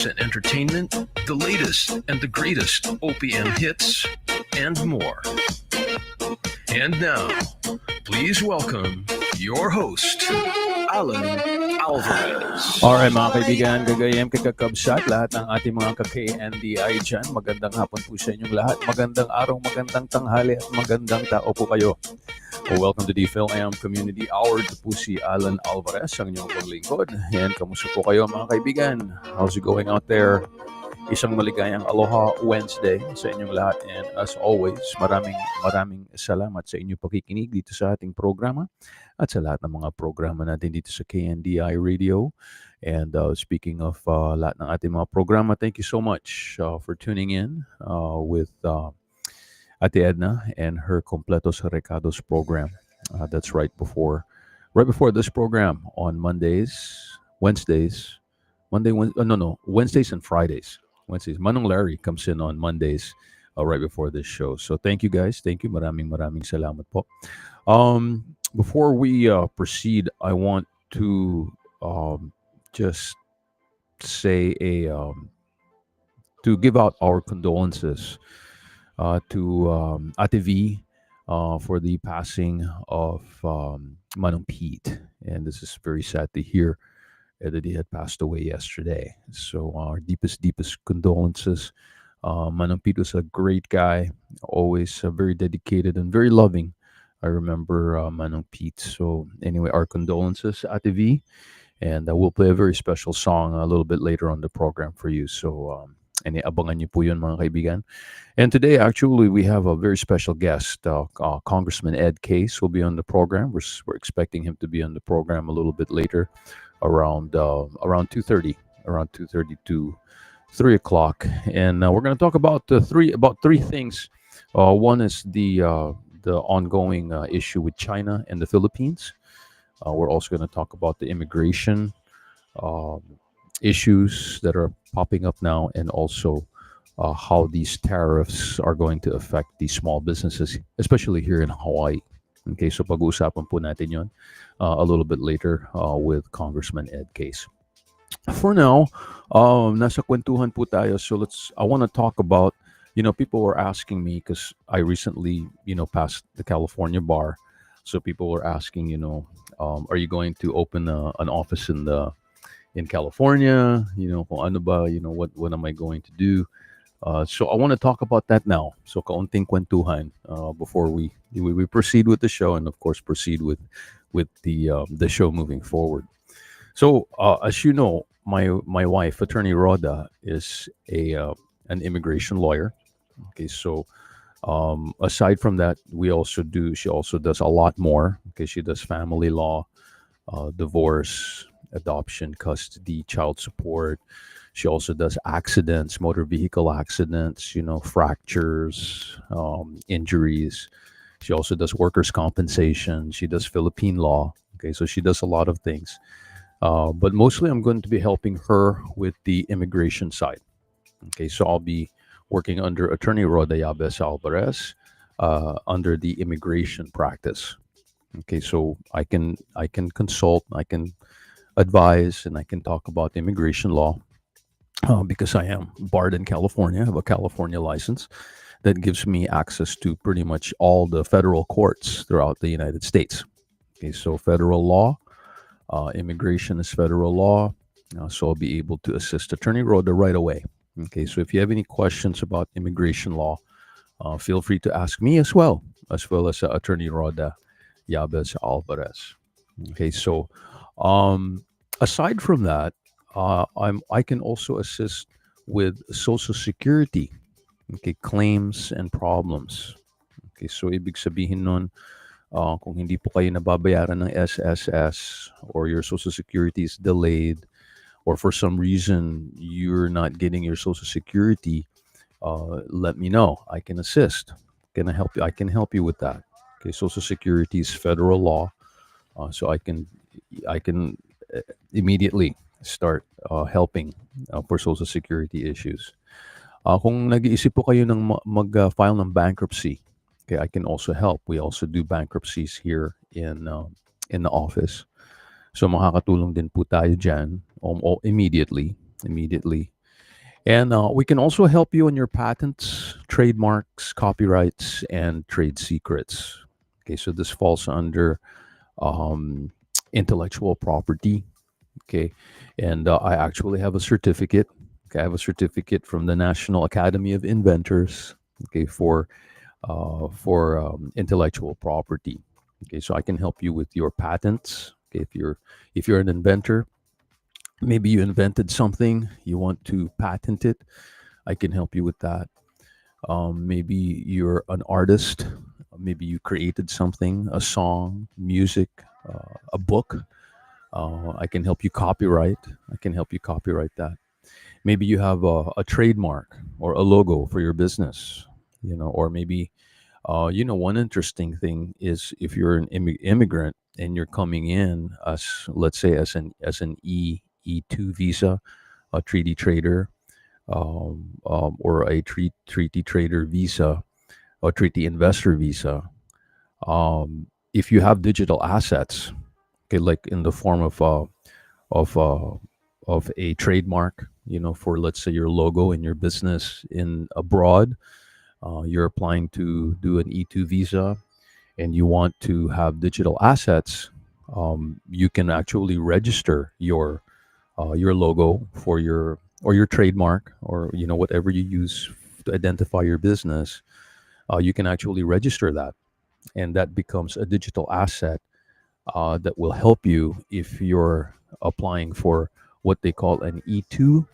and entertainment, the latest and the greatest OPM hits, and more. And now, please welcome your host, Allan Alvarez. Alright mga kaibigan, kagayem, kakakabsat, lahat ng ating mga ka-KNDI dyan. Magandang hapon po sa inyong lahat. Magandang araw, magandang tanghali, at magandang tao po kayo. Welcome to the Filam Community Hour. Ito po si Allan Alvarez, ang inyong paglingkod. And kamusta po kayo mga kaibigan? How's it going out there? Isang maligayang Aloha Wednesday sa inyong lahat. And as always, maraming salamat sa inyong pakikinig dito sa ating programa at sa lahat ng mga programa natin dito sa KNDI Radio. And speaking of lahat ng ating mga programa, thank you so much for tuning in with Ate Edna and her Completos Recados program. That's right before this program on Wednesdays and Fridays. Manong Larry comes in on Mondays right before this show. So thank you guys. Thank you. Maraming salamat po. Before we proceed, I want to just say to give out our condolences to Ate V for the passing of Manong Pete. And this is very sad to hear that he had passed away yesterday. So our deepest condolences. Manong Pete was a great guy, always very dedicated and very loving. I remember Manong Pete. So anyway, our condolences, Ate V. And we'll play a very special song a little bit later on the program for you. So abangan niyo po yun mga kaibigan. And today, actually, we have a very special guest. Congressman Ed Case will be on the program. We're expecting him to be on the program a little bit later, around 2:30 to 3 o'clock. And we're going to talk about three things. One is the ongoing issue with China and the Philippines. We're also going to talk about the immigration issues that are popping up now, and also how these tariffs are going to affect the small businesses, especially here in Hawaii. Okay, so pag-uusapan po natin yun a little bit later with Congressman Ed Case. For now, nasa kwentuhan po tayo. So I want to talk about, people were asking me, because I recently, passed the California bar. So people were asking, are you going to open an office in California? Kung ano ba, what am I going to do? So I want to talk about that now. So kaunting kwentuhan before we proceed with the show, and of course proceed with the show moving forward. So as you know, my wife, Attorney Rhoda, is an immigration lawyer. Okay, so aside from that, she also does a lot more. Okay, she does family law, divorce, adoption, custody, child support. She also does accidents, motor vehicle accidents, fractures, injuries. She also does workers' compensation. She does Philippine law. Okay, so she does a lot of things. But mostly I'm going to be helping her with the immigration side. Okay, so I'll be working under Attorney Rhoda Alvarez under the immigration practice. Okay, so I can consult, I can advise, and I can talk about immigration law because I am barred in California. I have a California license that gives me access to pretty much all the federal courts throughout the United States. Okay, so federal law, immigration is federal law, so I'll be able to assist Attorney Rhoda right away. Okay, so if you have any questions about immigration law, feel free to ask me as well as Attorney Rhoda Alvarez. Okay, so aside from that, I can also assist with Social Security, okay, claims and problems. Okay, so ibig sabihin nun, kung hindi po kayo nababayaran ng SSS, or your Social Security is delayed, or for some reason you're not getting your Social Security, let me know. I can assist. Can I help you? I can help you with that. Okay, Social Security is federal law, so I can immediately start helping for Social Security issues. Kung nag-iisip po kayo ng mag-file ng bankruptcy, okay, I can also help. We also do bankruptcies here in the office. So makakatulong din po tayo dyan immediately. And we can also help you on your patents, trademarks, copyrights, and trade secrets. Okay, so this falls under um, intellectual property. Okay, and I actually have a certificate. Okay, I have a certificate from the National Academy of Inventors. Okay, for intellectual property. Okay, so I can help you with your patents. Okay, if you're an inventor, maybe you invented something, you want to patent it, I can help you with that. Maybe you're an artist, maybe you created something, a song, music, a book. I can help you copyright. I can help you copyright that. Maybe you have a trademark or a logo for your business, or maybe one interesting thing is if you're an immigrant and you're coming in as, let's say, as an E2 visa, a treaty trader, or a treaty trader visa, or treaty investor visa. If you have digital assets, okay, like in the form of uh, of a trademark, for, let's say, your logo in your business in abroad, you're applying to do an E2 visa and you want to have digital assets, you can actually register your logo for your trademark, or whatever you use to identify your business. You can actually register that, and that becomes a digital asset that will help you if you're applying for what they call an E2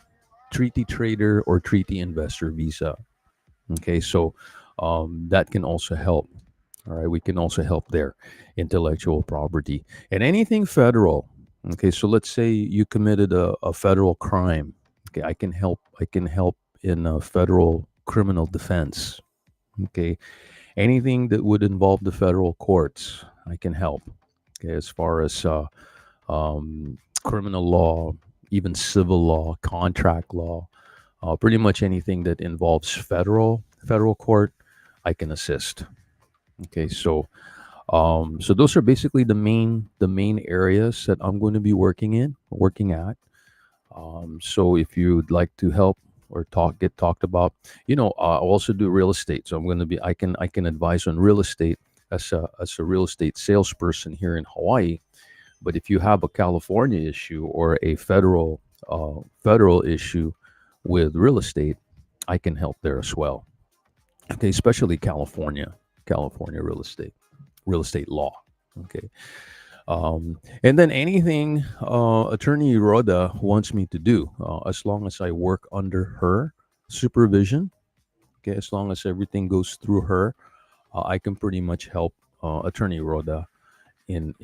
treaty trader or treaty investor visa. Okay, so that can also help. All right, we can also help there, intellectual property and anything federal. Okay, so let's say you committed a federal crime. Okay, I can help. I can help in federal criminal defense. Okay, anything that would involve the federal courts, I can help. Okay, as far as criminal law, even civil law, contract law, pretty much anything that involves federal court, I can assist. Okay, so those are basically the main areas that I'm going to be working at. So if you'd like to help or get talked about, I also do real estate. So I'm going to be I can advise on real estate as a real estate salesperson here in Hawaii. But if you have a California issue or a federal issue with real estate, I can help there as well. Okay, especially California real estate law. Okay. And then anything Attorney Rhoda wants me to do, as long as I work under her supervision, okay, as long as everything goes through her, I can pretty much help Attorney Rhoda in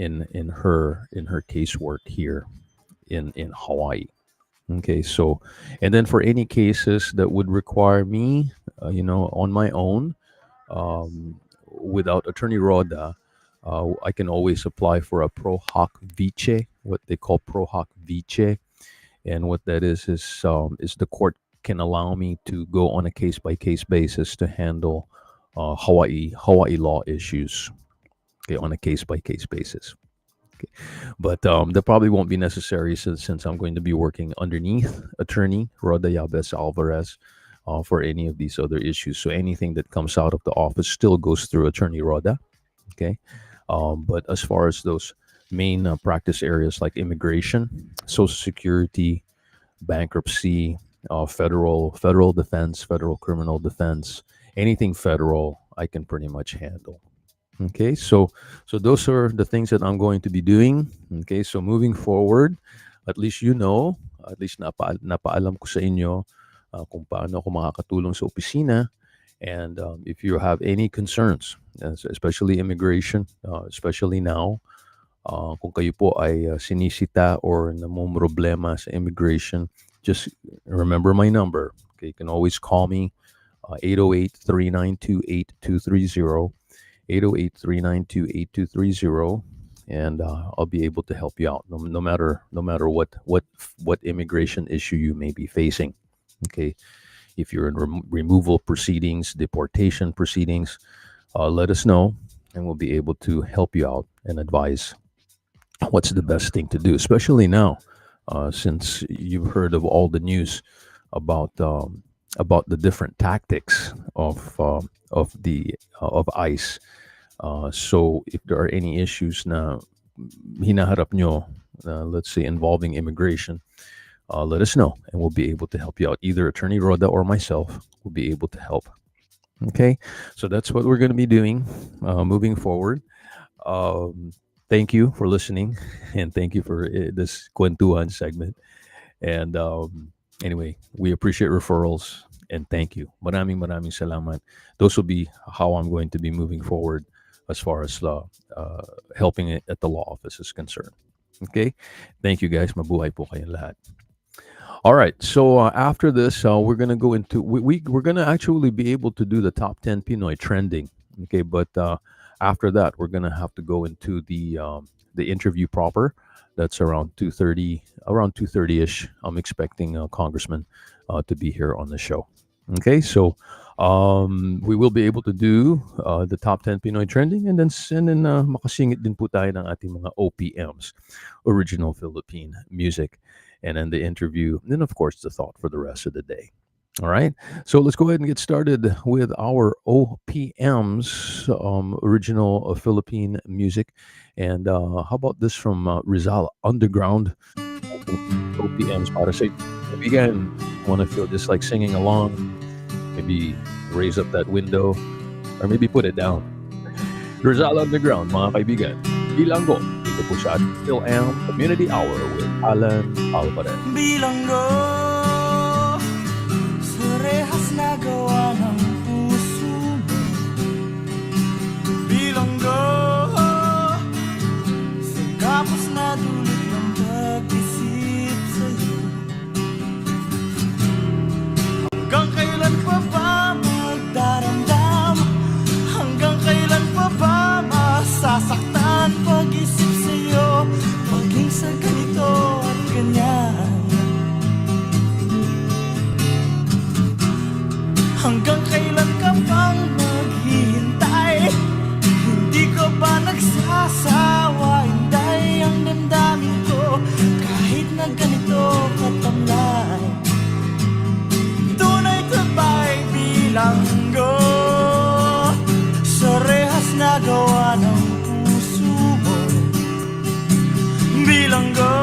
her casework here in Hawaii. Okay, so, and then for any cases that would require me, on my own, without Attorney Rhoda, I can always apply for a pro hoc vice, what they call pro hoc vice, and what that is the court can allow me to go on a case by case basis to handle Hawaii law issues, okay, on a case by case basis. Okay. But that probably won't be necessary since I'm going to be working underneath Attorney Rhoda Yabes Alvarez for any of these other issues. So anything that comes out of the office still goes through Attorney Rhoda. Okay. But as far as those main practice areas like immigration, Social Security, bankruptcy, federal defense, federal criminal defense, anything federal, I can pretty much handle. Okay, so those are the things that I'm going to be doing. Okay, so moving forward, at least at least napaalam ko sa inyo kung paano ako makakatulong sa opisina. And if you have any concerns, especially immigration, especially now, kung kayo po ay sinisita or namumroblema sa immigration, just remember my number. Okay, you can always call me 808-392-8230. 808-392-8230, and I'll be able to help you out no matter what immigration issue you may be facing. Okay, if you're in removal proceedings, deportation proceedings, let us know, and we'll be able to help you out and advise what's the best thing to do, especially now, since you've heard of all the news about the different tactics of ICE. So if there are any issues na hinaharap nyo, let's say involving immigration, let us know and we'll be able to help you out. Either Attorney Roda or myself will be able to help. Okay, so that's what we're going to be doing moving forward. Thank you for listening and thank you for this Kwentuhan segment. And anyway, we appreciate referrals and thank you. Maraming salamat. Those will be how I'm going to be moving forward as far as helping it at the law office is concerned. Okay? Thank you guys. Mabuhay po kayong lahat. All right. So after this, we're going to go into, we're going to actually be able to do the top 10 Pinoy trending. Okay. But after that, we're going to have to go into the interview proper. That's around 2:30-ish. I'm expecting Congressman to be here on the show. Okay. So we will be able to do the top 10 Pinoy trending and then makasingit din po tayo ng ating mga OPMs, original Philippine music, and then the interview, and then of course the thought for the rest of the day. All right, so let's go ahead and get started with our OPMs, original Philippine music, and how about this from Rizal Underground OPMs para sa kaibigan. Want to feel just like singing along? Maybe raise up that window, or maybe put it down. Rizal Underground, mga kaibigan. Bilanggo, dito po sa Filam Community Hour with Allan Alvarez. Bilanggo, sa rehas na gawa ng puso mo. Bilanggo, sa kapos na dulot ng pag-isip sa'yo. Hanggang kailan pa ba magdaramdam? Hanggang kailan pa ba masasaktan pag-isip sa'yo? Maging sa ganito at ganyan. Hanggang kailan ka bang maghihintay? Hindi ka ba nagsasawa? Hinday ang damdamin ko kahit na ganito katamlay. Tunay tabay bilanggo sa rehas na gawa ng puso mo. Bilanggo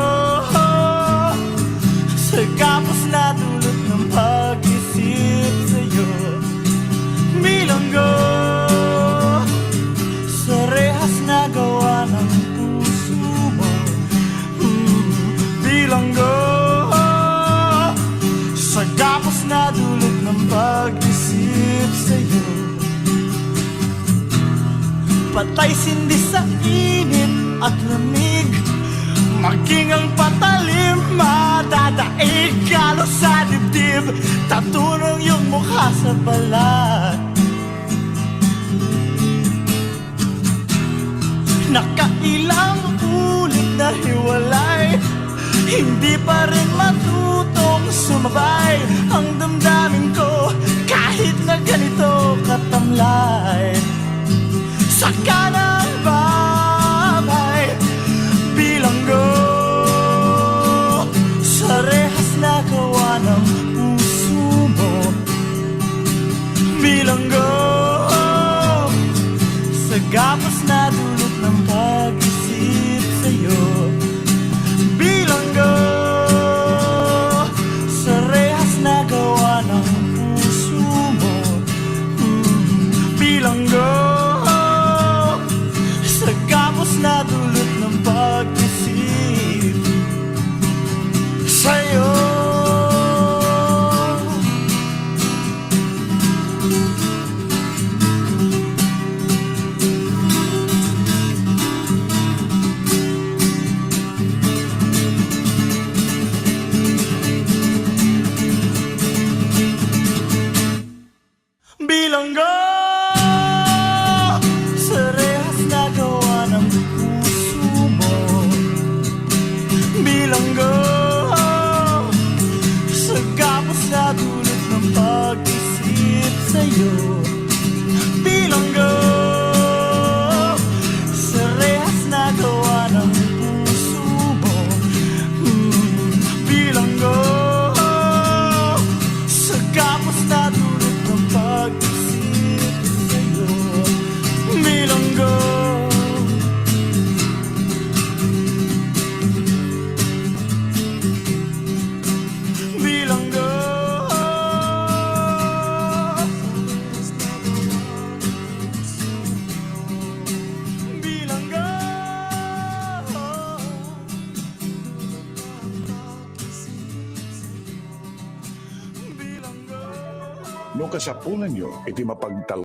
sa kapos na dulot ng pag-isip sa'yo. Bilanggo sa rehas na gawa ng puso mo. Bilanggo sa kapos na dulot ng pag-isip sa'yo. Patay sindi sa init at lamig, maging ang patalim madadaig. Galo sa dibdib, tatunong yung mukha sa balat. Nakailang ulit na hiwalay, hindi pa rin matutong sumabay ang damdamin ko kahit na ganito katamlay. Sa kanang babay, bilanggo sa rehas na gawa ng puso mo. Bilanggo sa gapos na dulot ng pag-isip sa'yo. Bilanggo sa rehas na gawa ng puso mo. Bilanggo sa gapos na dulot ng pag-isip sa'yo. Bilanggo sa rehas na gawa ng puso mo. Bilanggo sa gapos na dulot ng pag-isip sa'yo. Bilanggo sa rehas na gawa ng puso mo. Bilanggo no kasapulan nyo iti mapagtal